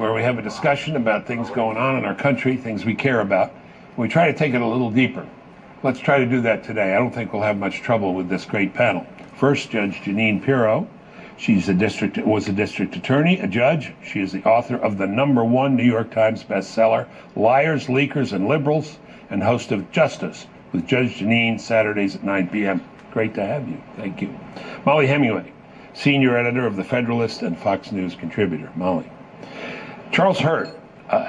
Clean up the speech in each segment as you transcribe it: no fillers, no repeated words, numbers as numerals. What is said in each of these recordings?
where we have a discussion about things going on in our country, things we care about. We try to take it a little deeper. Let's try to do that today. I don't think we'll have much trouble with this great panel. First, Judge Jeanine Pirro. Was a district attorney, a judge. She is the author of the #1 New York Times bestseller, Liars, Leakers, and Liberals, and host of Justice with Judge Jeanine, Saturdays at 9 p.m. Great to have you. Thank you. Molly Hemingway, senior editor of The Federalist and Fox News contributor. Molly. Charles Hurd.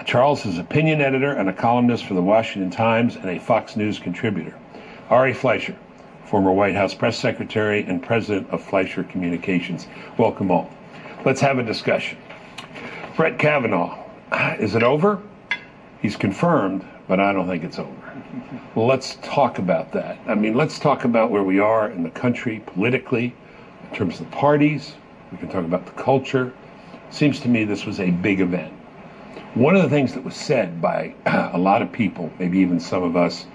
Charles is opinion editor and a columnist for The Washington Times and a Fox News contributor. Ari Fleischer, former White House press secretary and president of Fleischer Communications. Welcome all. Let's have a discussion. Brett Kavanaugh, is it over? He's confirmed, but I don't think it's over. Well, let's talk about that. I mean, let's talk about where we are in the country politically, in terms of the parties. We can talk about the culture. Seems to me this was a big event. One of the things that was said by a lot of people, maybe even some of us,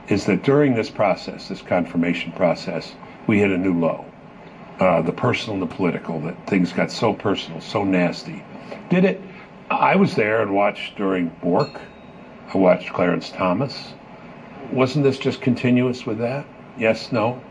is that during this process, this confirmation process, we hit a new low. The personal and the political, that things got so personal, so nasty. Did it? I was there and watched during Bork. I watched Clarence Thomas. Wasn't this just continuous with that? Yes, no?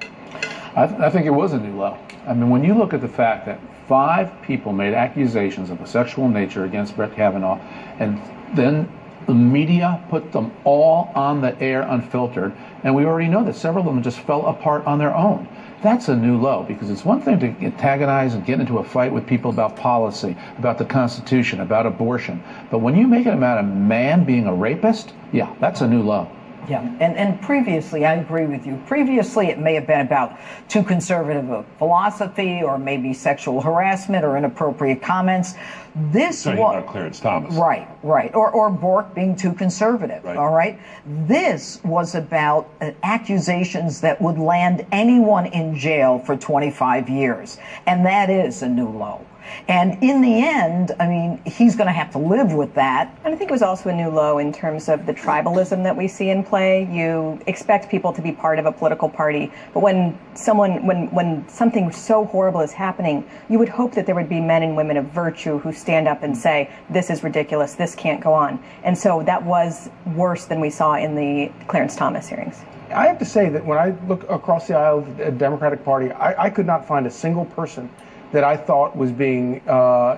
I think it was a new low. I mean, when you look at the fact that 5 people made accusations of a sexual nature against Brett Kavanaugh, and then the media put them all on the air unfiltered, and we already know that several of them just fell apart on their own. That's a new low, because it's one thing to antagonize and get into a fight with people about policy, about the Constitution, about abortion. But when you make it about a man being a rapist, yeah, that's a new low. Yeah, and previously, I agree with you. Previously, it may have been about too conservative of philosophy, or maybe sexual harassment or inappropriate comments. This was about Clarence Thomas. Right. Or Bork being too conservative, right. All right? This was about accusations that would land anyone in jail for 25 years. And that is a new low. And in the end, I mean, he's going to have to live with that. And I think it was also a new low in terms of the tribalism that we see in play. You expect people to be part of a political party, but when something so horrible is happening, you would hope that there would be men and women of virtue who stand up and say, this is ridiculous, this can't go on. And so that was worse than we saw in the Clarence Thomas hearings. I have to say that when I look across the aisle of the Democratic Party, I could not find a single person that I thought was being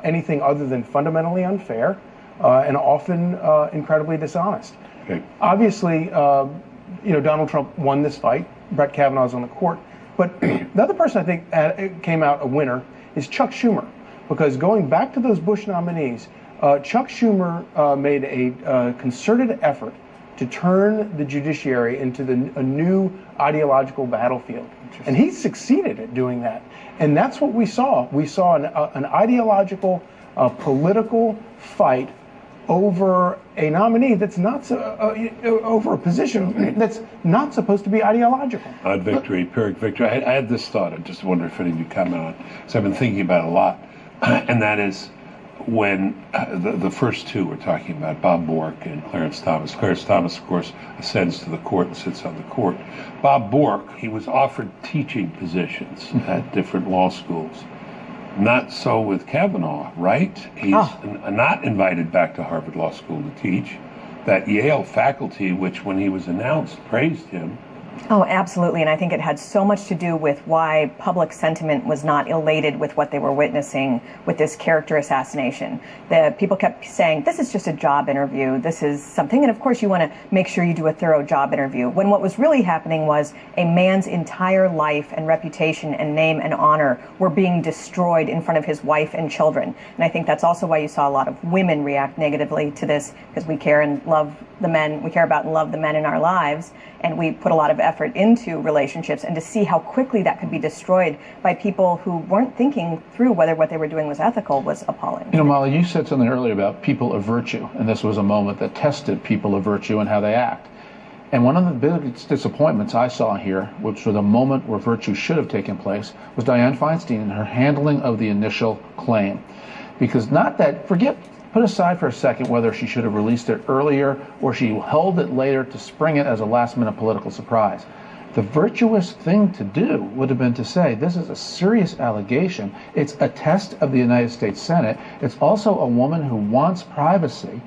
anything other than fundamentally unfair and often incredibly dishonest. Okay. Obviously, Donald Trump won this fight. Brett Kavanaugh's on the court. But the other person I think came out a winner is Chuck Schumer, because going back to those Bush nominees, Chuck Schumer made a concerted effort to turn the judiciary into a new ideological battlefield. And he succeeded at doing that. And that's what we saw. We saw an ideological, political fight over a nominee that's not over a position that's not supposed to be ideological. Odd victory, Pyrrhic victory. I had this thought. I just wonder if any of you comment on it. So I've been thinking about it a lot. And that is when the first two we're talking about, Bob Bork and Clarence Thomas. Clarence Thomas, of course, ascends to the court and sits on the court. Bob Bork, he was offered teaching positions at different law schools. Not so with Kavanaugh, right? He's not invited back to Harvard Law School to teach. That Yale faculty, which when he was announced, praised him. Oh, absolutely. And I think it had so much to do with why public sentiment was not elated with what they were witnessing with this character assassination. The people kept saying, this is just a job interview. This is something. And of course, you want to make sure you do a thorough job interview. When what was really happening was a man's entire life and reputation and name and honor were being destroyed in front of his wife and children. And I think that's also why you saw a lot of women react negatively to this, because we care and love the men, we care about and love the men in our lives, and we put a lot of effort into relationships, and to see how quickly that could be destroyed by people who weren't thinking through whether what they were doing was ethical was appalling. You know, Molly, you said something earlier about people of virtue, and this was a moment that tested people of virtue and how they act. And one of the biggest disappointments I saw here, which was a moment where virtue should have taken place, was Dianne Feinstein and her handling of the initial claim. Because not that, put aside for a second whether she should have released it earlier or she held it later to spring it as a last-minute political surprise. The virtuous thing to do would have been to say, this is a serious allegation. It's a test of the United States Senate. It's also a woman who wants privacy.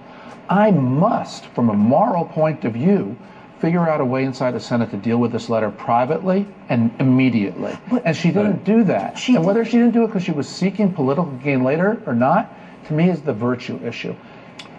I must, from a moral point of view, figure out a way inside the Senate to deal with this letter privately and immediately. And she didn't do that. And whether she didn't do it because she was seeking political gain later or not, to me is the virtue issue.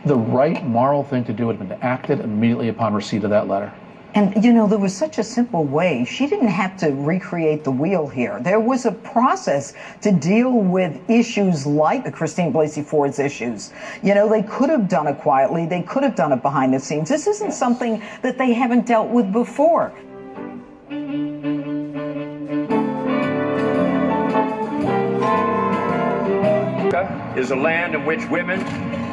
The right moral thing to do would have been to act it immediately upon receipt of that letter. And, you know, there was such a simple way. She didn't have to recreate the wheel here. There was a process to deal with issues like the Christine Blasey Ford's issues. You know, they could have done it quietly. They could have done it behind the scenes. This isn't something that they haven't dealt with before. Is a land in which women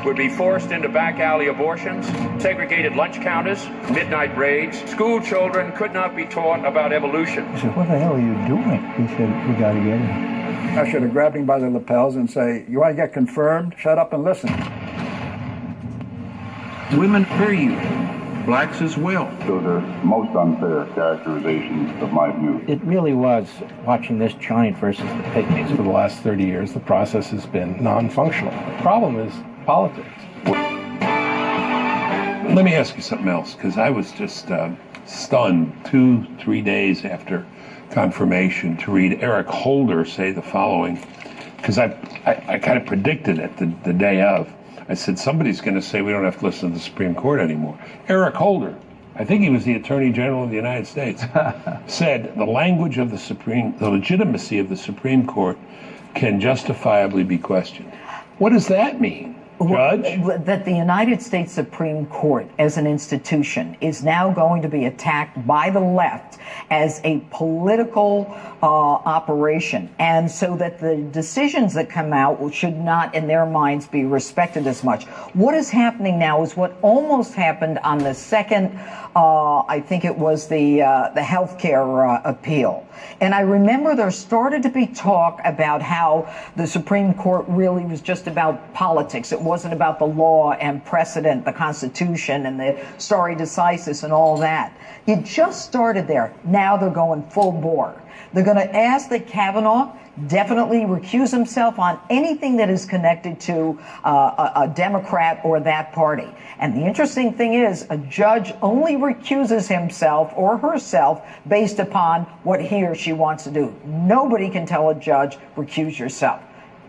would be forced into back alley abortions, segregated lunch counters, midnight raids. School children could not be taught about evolution. I said, what the hell are you doing? He said, we got to get him. I should have grabbed him by the lapels and say, you want to get confirmed? Shut up and listen. Women hear you. Blacks as well. Those are most unfair characterizations of my view. It really was watching this giant versus the pygmies. For the last 30 years, the process has been non-functional. The problem is politics. Let me ask you something else, because I was just stunned 2-3 days after confirmation to read Eric Holder say the following, because I kind of predicted it the day of. I said, somebody's going to say we don't have to listen to the Supreme Court anymore. Eric Holder, I think he was the Attorney General of the United States, said the language of the legitimacy of the Supreme Court can justifiably be questioned. What does that mean? Judge? That the United States Supreme Court as an institution is now going to be attacked by the left as a political operation, and so that the decisions that come out should not, in their minds, be respected as much. What is happening now is what almost happened on the second, I think it was the healthcare appeal. And I remember there started to be talk about how the Supreme Court really was just about politics. It wasn't about the law and precedent, the Constitution and the stare decisis and all that. It just started there. Now they're going full bore. They're going to ask that Kavanaugh definitely recuse himself on anything that is connected to a Democrat or that party. And the interesting thing is, a judge only recuses himself or herself based upon what he or she wants to do. Nobody can tell a judge, recuse yourself.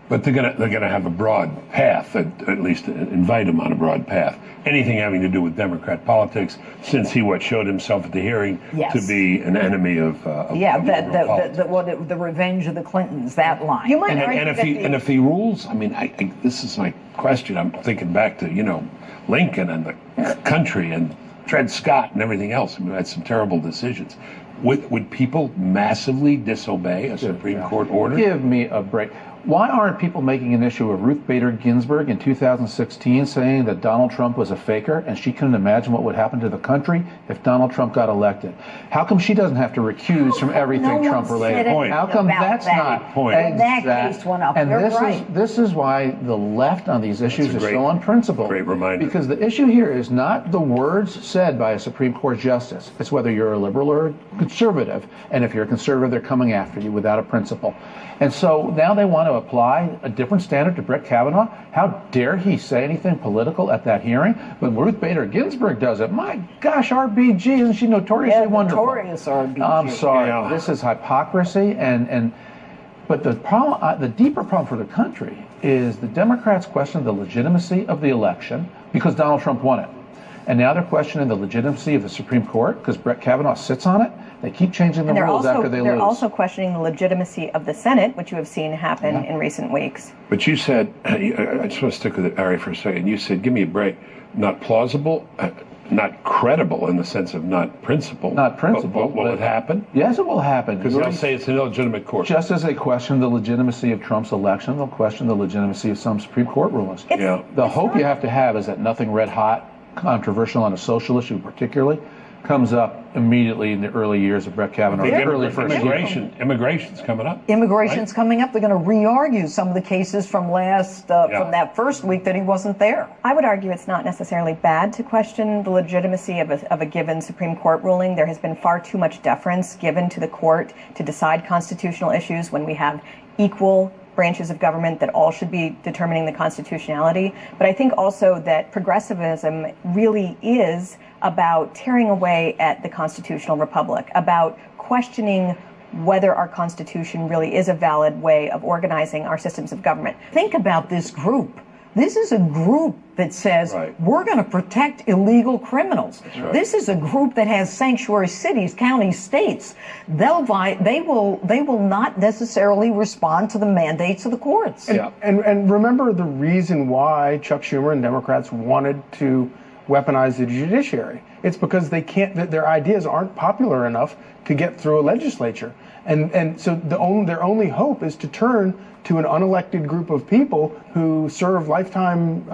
But they're gonna have a broad path, at least invite him on a broad path. Anything having to do with Democrat politics, since he showed himself at the hearing to be an enemy of the revenge of the Clintons, that line. You might and if he rules, I mean, this is my question. I'm thinking back to Lincoln and the country and Dred Scott and everything else. I mean, we had some terrible decisions. Would people massively disobey a Supreme Court order? Give me a break. Why aren't people making an issue of Ruth Bader Ginsburg in 2016 saying that Donald Trump was a faker and she couldn't imagine what would happen to the country if Donald Trump got elected? How come she doesn't have to recuse from everything Trump-related? How come that's not point? When that case went up, and you're this is why the left on these issues is so unprincipled. Great reminder. Because the issue here is not the words said by a Supreme Court justice. It's whether you're a liberal or a conservative. And if you're a conservative, they're coming after you without a principle. And so now they want to apply a different standard to Brett Kavanaugh. How dare he say anything political at that hearing? But Ruth Bader Ginsburg does it. My gosh, RBG, isn't she notoriously wonderful? Notorious RBG. I'm sorry. This is hypocrisy. But the problem, the deeper problem for the country is the Democrats question the legitimacy of the election because Donald Trump won it. And now they're questioning the legitimacy of the Supreme Court because Brett Kavanaugh sits on it. They keep changing the rules after they lose. They're also questioning the legitimacy of the Senate, which you have seen happen in recent weeks. But you said, I just want to stick with it, Ari, for a second. You said, give me a break. Not plausible, not credible in the sense of not principled. Not principled. But will it happen? Yes, it will happen. Because they'll say it's an illegitimate court. Just as they question the legitimacy of Trump's election, they'll question the legitimacy of some Supreme Court rulings. The hope you have to have is that nothing red hot, controversial on a social issue particularly, comes up immediately in the early years of Brett Kavanaugh. Immigration's coming up. Immigration's right? coming up. They're going to re-argue some of the cases from from that first week that he wasn't there. I would argue it's not necessarily bad to question the legitimacy of a given Supreme Court ruling. There has been far too much deference given to the court to decide constitutional issues when we have equal branches of government that all should be determining the constitutionality. But I think also that progressivism really is about tearing away at the constitutional republic, about questioning whether our Constitution really is a valid way of organizing our systems of government. Think about this group. This is a group that says, we're going to protect illegal criminals. Right. This is a group that has sanctuary cities, counties, states. They will not necessarily respond to the mandates of the courts. And remember the reason why Chuck Schumer and Democrats wanted to weaponize the judiciary. It's because they can't, their ideas aren't popular enough to get through a legislature. And so their only hope is to turn to an unelected group of people who serve lifetime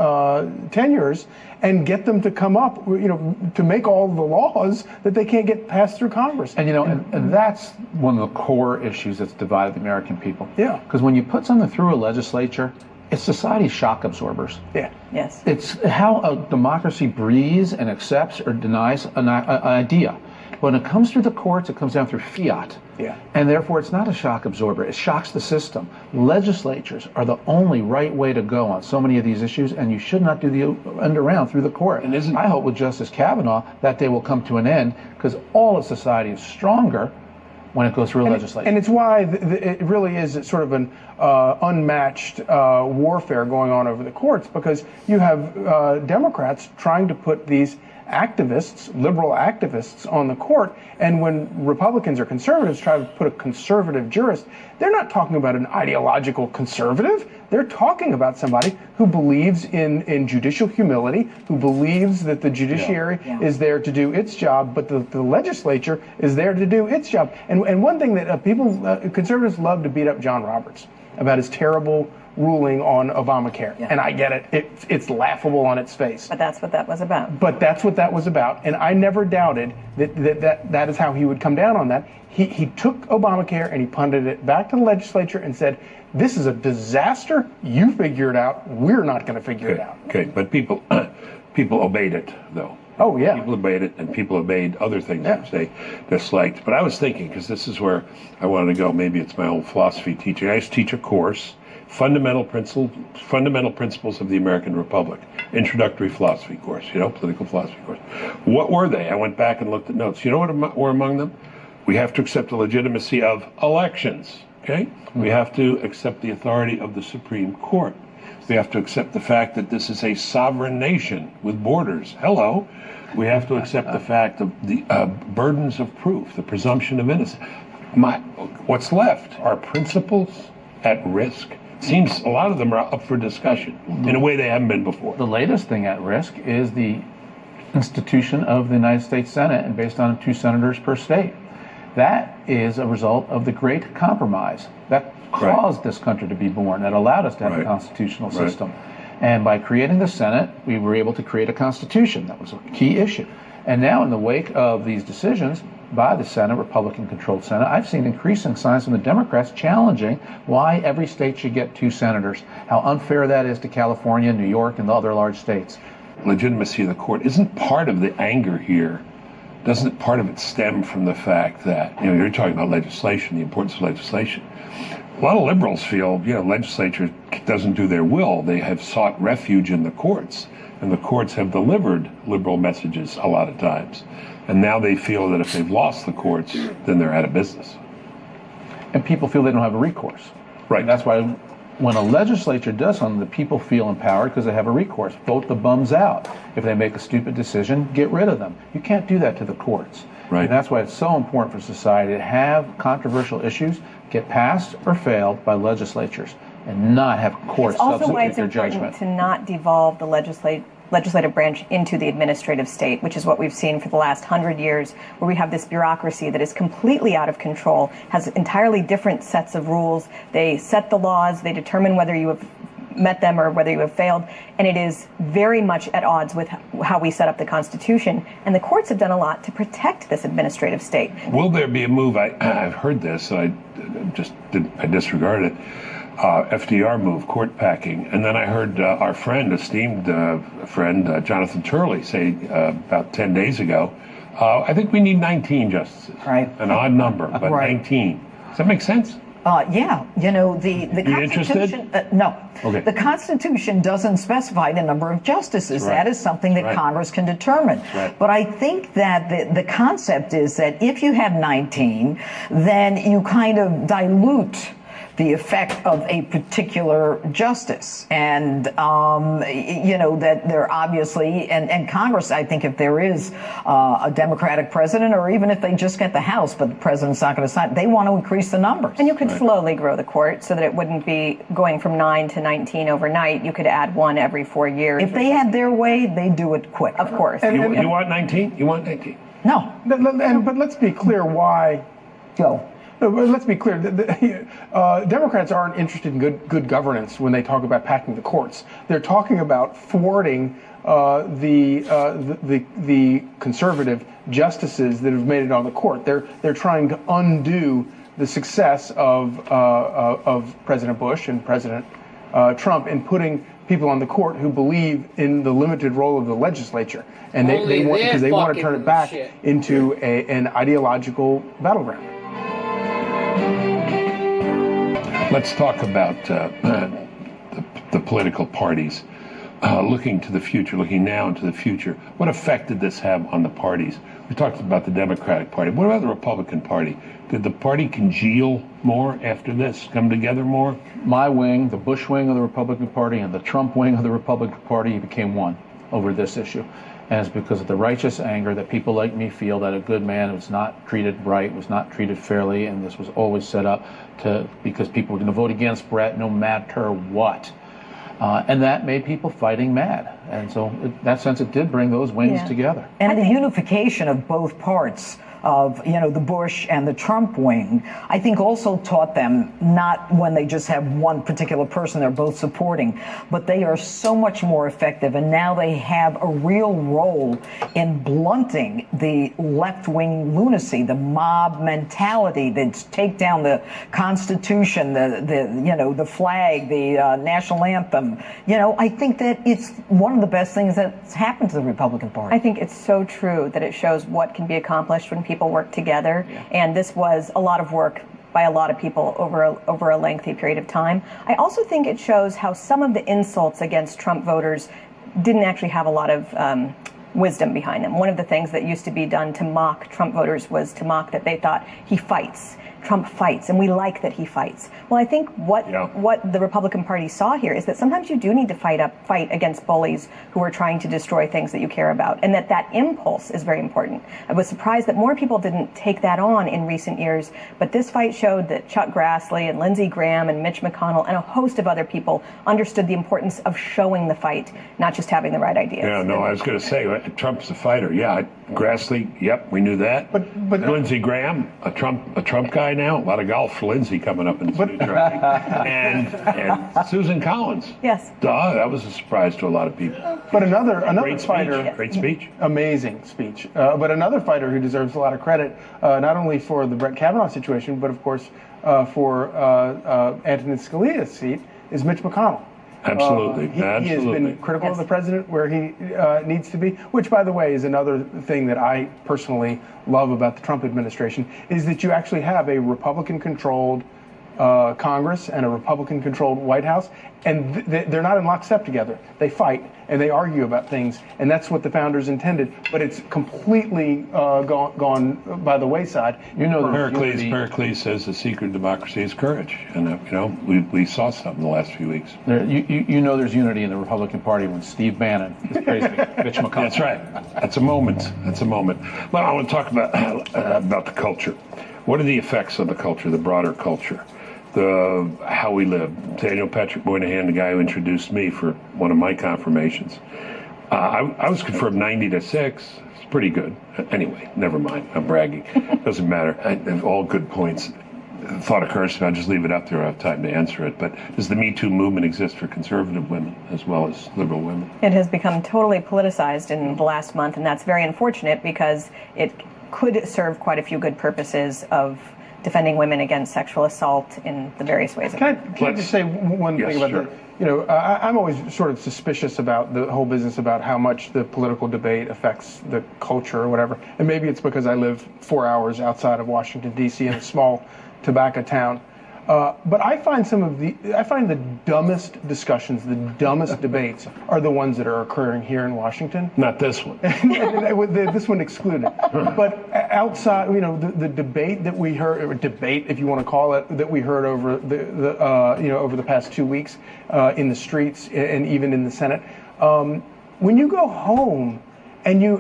tenures and get them to come up, to make all the laws that they can't get passed through Congress. And and that's one of the core issues that's divided the American people. Yeah. Because when you put something through a legislature, it's society's shock absorbers. Yeah. Yes. It's how a democracy breathes and accepts or denies an idea. When it comes through the courts, it comes down through fiat. Yeah. And therefore, it's not a shock absorber. It shocks the system. Legislatures are the only right way to go on so many of these issues, and you should not do the end around through the court. And I hope with Justice Kavanaugh that day will come to an end, because all of society is stronger when it goes through a legislature. And it's why it really is sort of an unmatched warfare going on over the courts, because you have Democrats trying to put these activists, liberal activists, on the court, and when Republicans or conservatives try to put a conservative jurist, they're not talking about an ideological conservative. They're talking about somebody who believes in judicial humility, who believes that the judiciary is there to do its job, but the legislature is there to do its job. And one thing that conservatives love to beat up John Roberts about his terrible ruling on Obamacare. Yeah. And I get it. It's laughable on its face. But that's what that was about. But that's what that was about. And I never doubted that is how he would come down on that. He took Obamacare and he punted it back to the legislature and said, this is a disaster. You figure it out. We're not going to figure it out. Okay, but people obeyed it, though. Oh, yeah. People obeyed it, and people obeyed other things which they disliked. But I was thinking, because this is where I wanted to go, maybe it's my old philosophy teaching. I used to teach a course, Fundamental Principles of the American Republic, introductory philosophy course, political philosophy course. What were they? I went back and looked at notes. You know what were among them? We have to accept the legitimacy of elections, okay? Mm-hmm. We have to accept the authority of the Supreme Court. We have to accept the fact that this is a sovereign nation with borders. Hello. We have to accept the fact of the burdens of proof, the presumption of innocence. What's left? Are principles at risk? Seems a lot of them are up for discussion in a way they haven't been before. The latest thing at risk is the institution of the United States Senate, and based on 2 senators per state. That is a result of the Great Compromise that caused this country to be born, that allowed us to have a constitutional system. And by creating the Senate, we were able to create a constitution. That was a key issue. And now, in the wake of these decisions by the Senate, Republican-controlled Senate, I've seen increasing signs from the Democrats challenging why every state should get 2 senators, how unfair that is to California, New York, and the other large states. Legitimacy of the court isn't part of the anger here. Doesn't part of it stem from the fact that, you're talking about legislation, the importance of legislation. A lot of liberals feel, legislature doesn't do their will. They have sought refuge in the courts, and the courts have delivered liberal messages a lot of times. And now they feel that if they've lost the courts, then they're out of business. And people feel they don't have a recourse. Right. And that's why when a legislature does something, the people feel empowered because they have a recourse. Vote the bums out. If they make a stupid decision, get rid of them. You can't do that to the courts. Right. And that's why it's so important for society to have controversial issues get passed or failed by legislatures and not have courts substitute their judgment. It's also why it's important to not devolve the legislative branch into the administrative state, which is what we've seen for the last 100 years, where we have this bureaucracy that is completely out of control, has entirely different sets of rules. They set the laws, they determine whether you have met them or whether you have failed. And it is very much at odds with how we set up the Constitution. And the courts have done a lot to protect this administrative state. Will there be a move? I've heard this. I disregarded it. FDR move, court packing. And then I heard our friend, esteemed friend, Jonathan Turley, say about 10 days ago, I think we need 19 justices. Right. An odd number, but Right. 19. Does that make sense? Yeah, you know, the Constitution. No. Okay. The Constitution doesn't specify the number of justices. Right. That is something that Right. Congress can determine. Right. But I think that the concept is that if you have 19, then you kind of dilute the effect of a particular justice. And, you know, that they're obviously, and Congress, I think if there is a Democratic president, or even if they just get the House, but the president's not going to sign, they want to increase the numbers. And you could slowly grow the court so that it wouldn't be going from 9 to 19 overnight. You could add one every 4 years. If they had their way, they'd do it quick. Of course. You want 19? You want 19? No. But let's be clear why. Go. No, but let's be clear. Democrats aren't interested in good governance when they talk about packing the courts. They're talking about thwarting the conservative justices that have made it on the court. They're trying to undo the success of President Bush and President Trump in putting people on the court who believe in the limited role of the legislature, and they want to turn it back into an ideological battleground. Let's talk about the political parties looking to the future, looking now into the future. What effect did this have on the parties? We talked about the Democratic Party. What about the Republican Party? Did the party congeal more after this, come together more? My wing, the Bush wing of the Republican Party, and the Trump wing of the Republican Party became one over this issue. And it's because of the righteous anger that people like me feel that a good man was not treated right, was not treated fairly, and this was always set up because people were going to vote against Brett no matter what. And that made people fighting mad. And so in that sense, it did bring those wings together. And the unification of both parts of, you know, the Bush and the Trump wing, I think also taught them, not when they just have one particular person they're both supporting, but they are so much more effective, and now they have a real role in blunting the left-wing lunacy, the mob mentality that take down the Constitution, the flag, the national anthem. You know, I think that it's one of the best things that's happened to the Republican Party. I think it's so true that it shows what can be accomplished when people work together, and this was a lot of work by a lot of people over a lengthy period of time. I also think it shows how some of the insults against Trump voters didn't actually have a lot of wisdom behind them. One of the things that used to be done to mock Trump voters was to mock that they thought he fights. Trump fights, and we like that he fights. Well, I think what the Republican Party saw here is that sometimes you do need to fight against bullies who are trying to destroy things that you care about, and that impulse is very important. I was surprised that more people didn't take that on in recent years, but this fight showed that Chuck Grassley and Lindsey Graham and Mitch McConnell and a host of other people understood the importance of showing the fight, not just having the right ideas. Yeah, no, I was going to say, Trump's a fighter. Yeah, Grassley, yep, we knew that. But Lindsey Graham, a Trump guy now, a lot of golf for Lindsey coming up in his new truck. and Susan Collins. Yes. Duh, that was a surprise to a lot of people. But another great fighter, speech. Great speech, amazing speech. But another fighter who deserves a lot of credit, not only for the Brett Kavanaugh situation, but of course for Antonin Scalia's seat, is Mitch McConnell. Absolutely. He has been critical of the president where he needs to be, which, by the way, is another thing that I personally love about the Trump administration, is that you actually have a Republican-controlled Congress and a Republican-controlled White House, and they're not in lockstep together. They fight and they argue about things, and that's what the founders intended. But it's completely gone by the wayside. You know, Pericles says the secret of democracy is courage, and you know we saw something the last few weeks. You know, there's unity in the Republican Party when Steve Bannon is praising Mitch McConnell. That's right. That's a moment. That's a moment. Well, I want to talk about the culture. What are the effects of the culture, the broader culture? How we live. Daniel Patrick Moynihan, the guy who introduced me for one of my confirmations. I was confirmed 90 to 6. It's pretty good. Anyway, never mind. I'm bragging. Doesn't matter. All good points. thought occurs to me, I'll just leave it up there. I have time to answer it. But does the Me Too movement exist for conservative women as well as liberal women? It has become totally politicized in the last month, and that's very unfortunate because it could serve quite a few good purposes of defending women against sexual assault in the various ways. Can I just say one thing about sure. that? You know, I'm always sort of suspicious about the whole business about how much the political debate affects the culture or whatever. And maybe it's because I live 4 hours outside of Washington, D.C. in a small tobacco town. But I find the dumbest discussions, the dumbest debates are the ones that are occurring here in Washington. Not this one. This one excluded. But outside, you know, the debate that we heard, or debate, if you want to call it, that we heard over over the past 2 weeks in the streets and even in the Senate. When you go home and you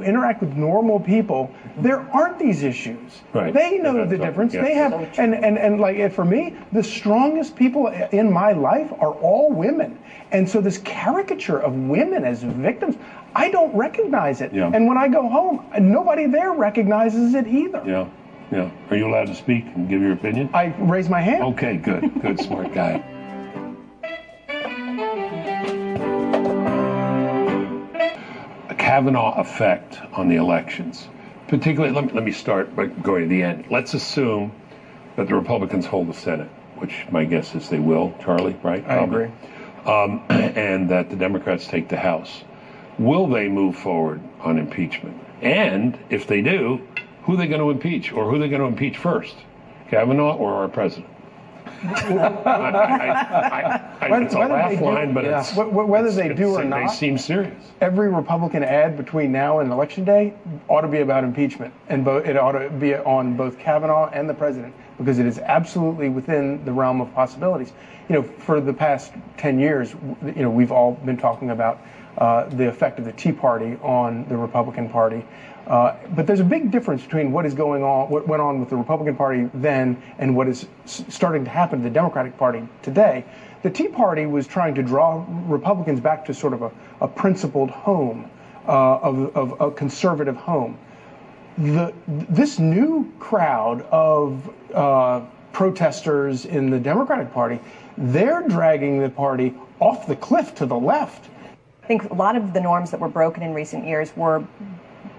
interact with normal people, there aren't these issues. Right. They know the difference. Yeah. They have, and like for me, the strongest people in my life are all women. And so this caricature of women as victims, I don't recognize it. Yeah. And when I go home, nobody there recognizes it either. Yeah, yeah. Are you allowed to speak and give your opinion? I raise my hand. Okay, good. Good, smart guy. Kavanaugh effect on the elections, particularly, let me start by going to the end. Let's assume that the Republicans hold the Senate, which my guess is they will, Charlie, right? I agree. And that the Democrats take the House. Will they move forward on impeachment? And if they do, who are they going to impeach, or who are they going to impeach first, Kavanaugh or our president? It's a laugh line, but it's whether they do or not. They seem serious. Every Republican ad between now and Election Day ought to be about impeachment, and it ought to be on both Kavanaugh and the president, because it is absolutely within the realm of possibilities. You know, for the past 10 years, you know, we've all been talking about the effect of the Tea Party on the Republican Party. But there's a big difference between what went on with the Republican Party then and what is starting to happen to the Democratic Party today. The Tea Party was trying to draw Republicans back to sort of a principled home, of a conservative home. This new crowd of protesters in the Democratic Party, they're dragging the party off the cliff to the left. I think a lot of the norms that were broken in recent years were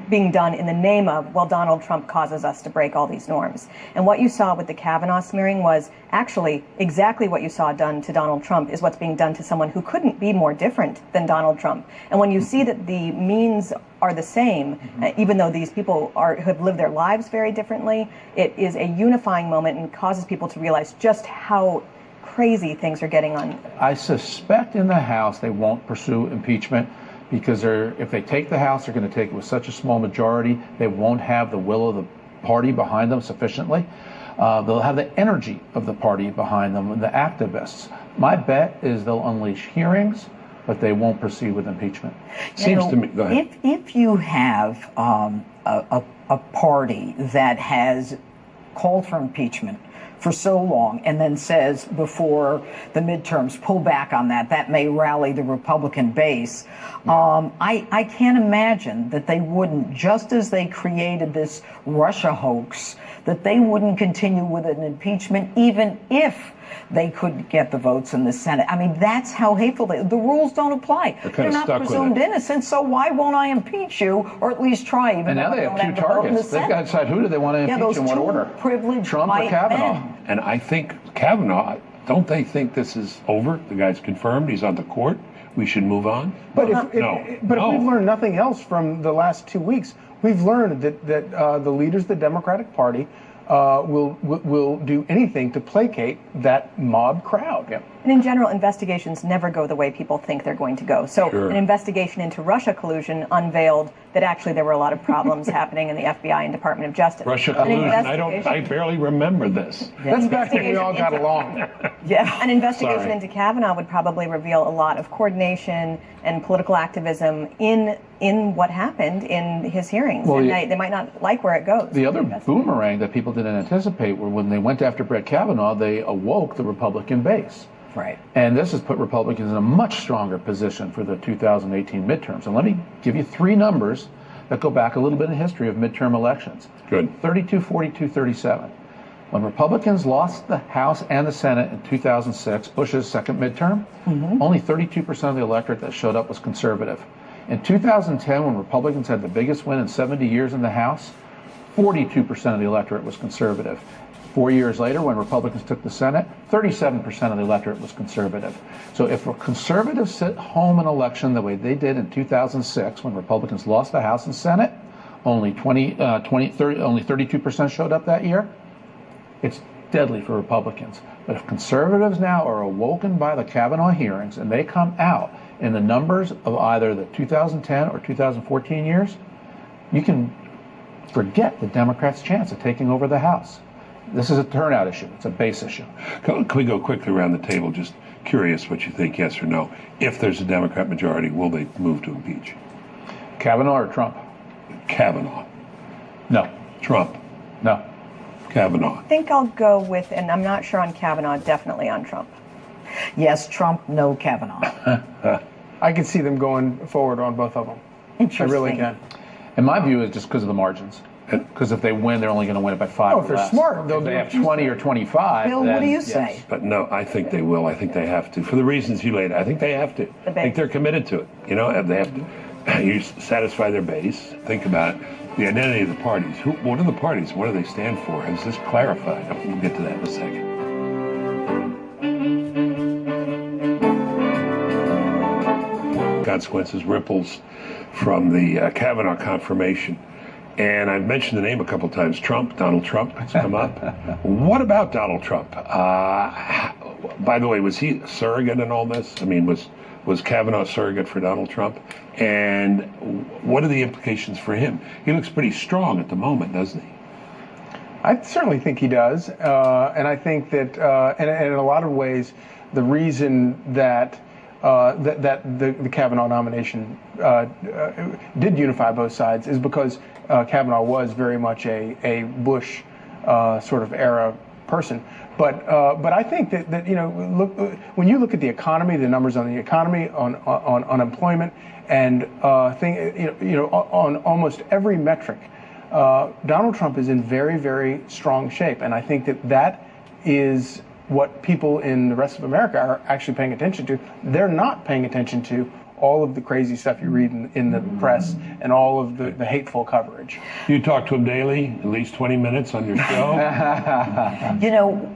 being done in the name of, well, Donald Trump causes us to break all these norms. And what you saw with the Kavanaugh smearing was actually exactly what you saw done to Donald Trump is what's being done to someone who couldn't be more different than Donald Trump. And when you see that the means are the same, even though these people have lived their lives very differently, it is a unifying moment and causes people to realize just how crazy things are getting on. I suspect in the House they won't pursue impeachment, because if they take the House, they're going to take it with such a small majority, they won't have the will of the party behind them sufficiently. They'll have the energy of the party behind them, the activists. My bet is they'll unleash hearings, but they won't proceed with impeachment. Seems to me, go ahead. If you have a party that has called for impeachment for so long and then says before the midterms, pull back on that, that may rally the Republican base. I can't imagine that they wouldn't, just as they created this Russia hoax, that they wouldn't continue with an impeachment even if they could get the votes in the Senate. I mean, that's how hateful the rules don't apply. They're not presumed innocent, so why won't I impeach you, or at least try, even and now they have two targets. They've got to decide who do they want to impeach in what order. Trump or Kavanaugh. And I think Kavanaugh, don't they think this is over? The guy's confirmed, he's on the court, we should move on? But if we've learned nothing else from the last 2 weeks, we've learned that the leaders of the Democratic Party will do anything to placate that mob crowd. Yeah. And in general, investigations never go the way people think they're going to go. So an investigation into Russia collusion unveiled that actually there were a lot of problems happening in the FBI and Department of Justice. Russia collusion, I barely remember this. That's back when we all got along. Yeah. An investigation into Kavanaugh would probably reveal a lot of coordination and political activism in what happened in his hearings. Well, and they might not like where it goes. The other boomerang that people didn't anticipate were when they went after Brett Kavanaugh, they awoke the Republican base. Right. And this has put Republicans in a much stronger position for the 2018 midterms. And let me give you three numbers that go back a little bit in history of midterm elections. Good. 32, 42, 37. When Republicans lost the House and the Senate in 2006, Bush's second midterm, only 32% of the electorate that showed up was conservative. In 2010, when Republicans had the biggest win in 70 years in the House, 42% of the electorate was conservative. 4 years later, when Republicans took the Senate, 37% of the electorate was conservative. So if conservatives sit home an election the way they did in 2006, when Republicans lost the House and Senate, only 32% showed up that year, it's deadly for Republicans. But if conservatives now are awoken by the Kavanaugh hearings and they come out in the numbers of either the 2010 or 2014 years, you can forget the Democrats' chance of taking over the House. This is a turnout issue. It's a base issue. Can we go quickly around the table? Just curious what you think, yes or no. If there's a Democrat majority, will they move to impeach? Kavanaugh or Trump? Kavanaugh. No. Trump. No. Kavanaugh. I think I'll go with, and I'm not sure on Kavanaugh, definitely on Trump. Yes, Trump, no Kavanaugh. I can see them going forward on both of them. Interesting. I really can. And my view is just because of the margins. Because if they win, they're only going to win it by 5 or if they're less. smart, If they have 20 or 25. Bill, then what do you yes. say? But no, I think they will. I think they have to. For the reasons you laid out, I think they have to. I think they're committed to it. You know, they have to you satisfy their base. Think about it. The identity of the parties. What are the parties? What do they stand for? Has this clarified? We'll get to that in a second. Consequences, ripples from the Kavanaugh confirmation. And I've mentioned the name a couple times. Trump, Donald Trump has come up. What about Donald Trump? By the way, was he a surrogate in all this? I mean, was Kavanaugh a surrogate for Donald Trump? And what are the implications for him? He looks pretty strong at the moment, doesn't he? I certainly think he does. And I think that, and in a lot of ways, the reason that the Kavanaugh nomination did unify both sides is because Kavanaugh was very much a Bush sort of era person. But I think that you know, when you look at the economy, the numbers on the economy, on unemployment, and on almost every metric, Donald Trump is in very, very strong shape, and I think that is what people in the rest of America are actually paying attention to. They're not paying attention to all of the crazy stuff you read in the press and all of the hateful coverage. You talk to him daily, at least 20 minutes on your show? You know,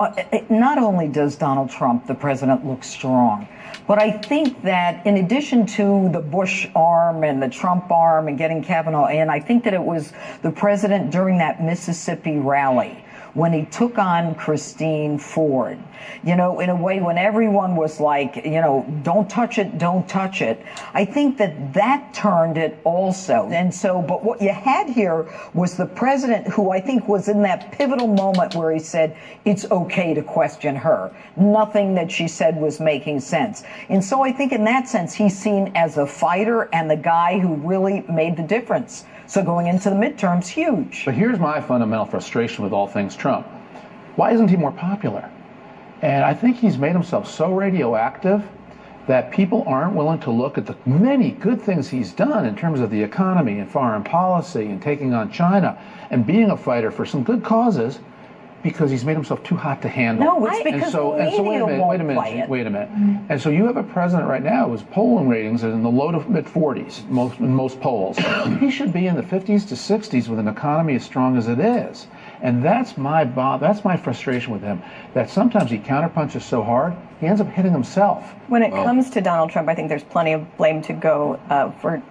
not only does Donald Trump, the president, look strong, but I think that in addition to the Bush arm and the Trump arm and getting Kavanaugh in, I think that it was the president during that Mississippi rally when he took on Christine Ford, you know, in a way when everyone was like, you know, don't touch it, don't touch it. I think that turned it also. And so, but what you had here was the president who I think was in that pivotal moment where he said, it's okay to question her. Nothing that she said was making sense. And so I think in that sense, he's seen as a fighter and the guy who really made the difference. So going into the midterms, huge. But here's my fundamental frustration with all things Trump. Why isn't he more popular? And I think he's made himself so radioactive that people aren't willing to look at the many good things he's done in terms of the economy and foreign policy and taking on China and being a fighter for some good causes, because he's made himself too hot to handle. No, it's because wait a minute. And so you have a president right now whose polling ratings are in the low to mid 40s, in most polls. He should be in the 50s to 60s with an economy as strong as it is. And that's my frustration with him, that sometimes he counterpunches so hard, he ends up hitting himself. When it comes to Donald Trump, I think there's plenty of blame to go for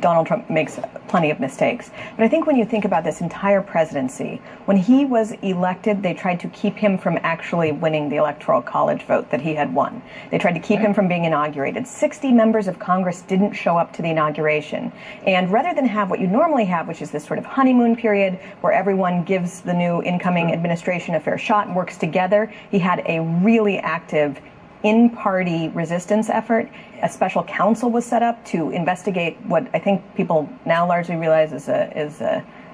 Donald Trump makes plenty of mistakes. But I think when you think about this entire presidency, when he was elected, they tried to keep him from actually winning the Electoral College vote that he had won. They tried to keep him from being inaugurated. 60 members of Congress didn't show up to the inauguration. And rather than have what you normally have, which is this sort of honeymoon period where everyone gives the new incoming administration a fair shot and works together, he had a really active in-party resistance effort. A special counsel was set up to investigate what I think people now largely realize is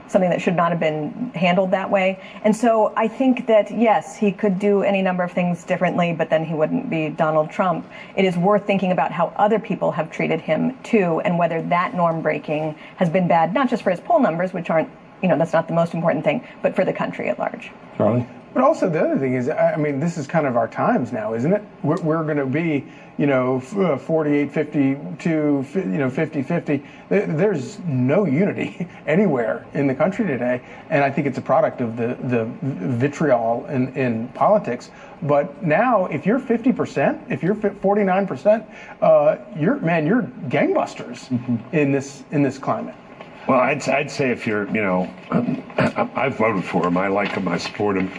something that should not have been handled that way. And so I think that, yes, he could do any number of things differently, but then he wouldn't be Donald Trump. It is worth thinking about how other people have treated him, too, and whether that norm breaking has been bad, not just for his poll numbers, which aren't, you know, that's not the most important thing, but for the country at large. Charlie? But also the other thing is, I mean, this is kind of our times now, isn't it? We're going to be, 48, 52, 50, 50. There's no unity anywhere in the country today, and I think it's a product of the vitriol in politics. But now, if you're 50%, if you're 49%, you're gangbusters in this climate. Well, I'd say if you're, I've voted for him. I like him. I support him.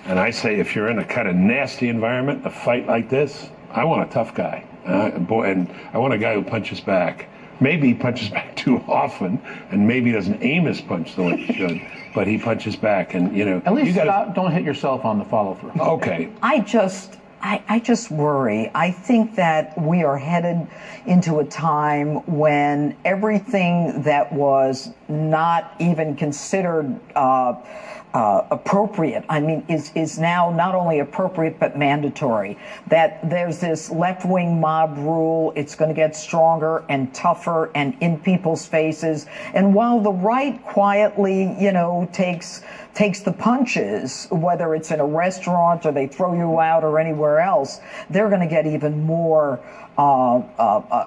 And I say if you're in a kind of nasty environment, a fight like this, I want a tough guy. And I want a guy who punches back. Maybe he punches back too often, and maybe doesn't aim his punch the way he should, but he punches back. And, at least don't hit yourself on the follow-through. Okay. I just worry. I think that we are headed into a time when everything that was not even considered appropriate, is now not only appropriate but mandatory. That there's this left-wing mob rule. It's going to get stronger and tougher and in people's faces. And while the right quietly, takes the punches, whether it's in a restaurant or they throw you out or anywhere else, they're going to get even more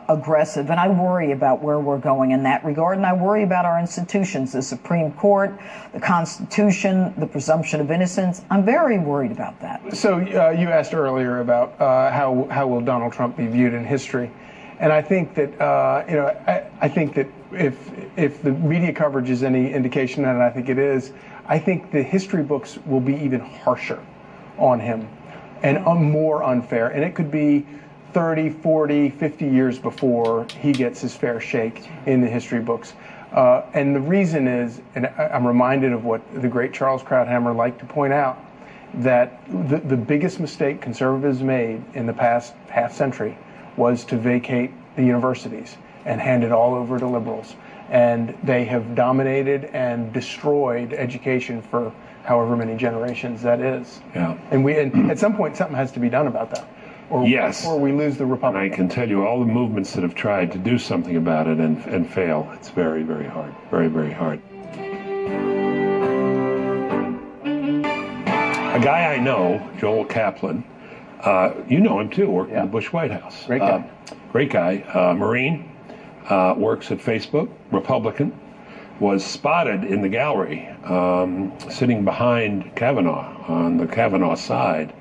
aggressive. And I worry about where we're going in that regard. And I worry about our institutions, the Supreme Court, the Constitution, the presumption of innocence. I'm very worried about that. So you asked earlier about how will Donald Trump be viewed in history. And I think that, I think that if the media coverage is any indication, and I think it is, I think the history books will be even harsher on him and more unfair. And it could be 30, 40, 50 years before he gets his fair shake in the history books. And the reason is, and I'm reminded of what the great Charles Krauthammer liked to point out, that the biggest mistake conservatives made in the past half century was to vacate the universities and hand it all over to liberals. And they have dominated and destroyed education for however many generations that is. Yeah. And at some point, something has to be done about that. Yes. Or we lose the republic. And I can tell you all the movements that have tried to do something about it and fail. It's very, very hard. Very, very hard. A guy I know, Joel Kaplan, you know him too, worked in the Bush White House. Great guy. Great guy. Marine, works at Facebook, Republican, was spotted in the gallery sitting behind Kavanaugh on the Kavanaugh side,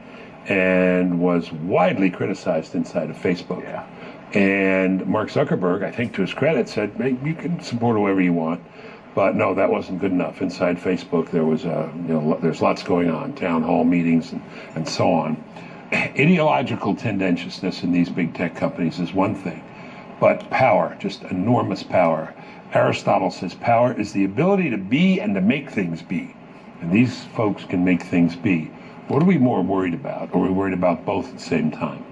and was widely criticized inside of Facebook. Yeah. And Mark Zuckerberg, I think to his credit, said, hey, you can support whoever you want. But no, that wasn't good enough. Inside Facebook, there was there's lots going on, town hall meetings and so on. Ideological tendentiousness in these big tech companies is one thing, but power, just enormous power. Aristotle says power is the ability to be and to make things be. And these folks can make things be. What are we more worried about? Are we worried about both at the same time?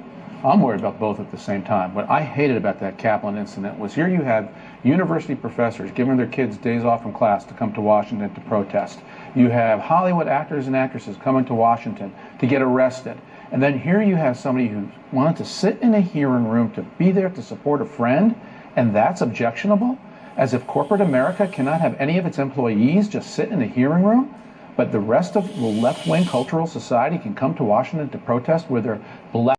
I'm worried about both at the same time. What I hated about that Kaplan incident was here you have university professors giving their kids days off from class to come to Washington to protest. You have Hollywood actors and actresses coming to Washington to get arrested. And then here you have somebody who wanted to sit in a hearing room to be there to support a friend, and that's objectionable? As if corporate America cannot have any of its employees just sit in a hearing room? But the rest of the left-wing cultural society can come to Washington to protest with their black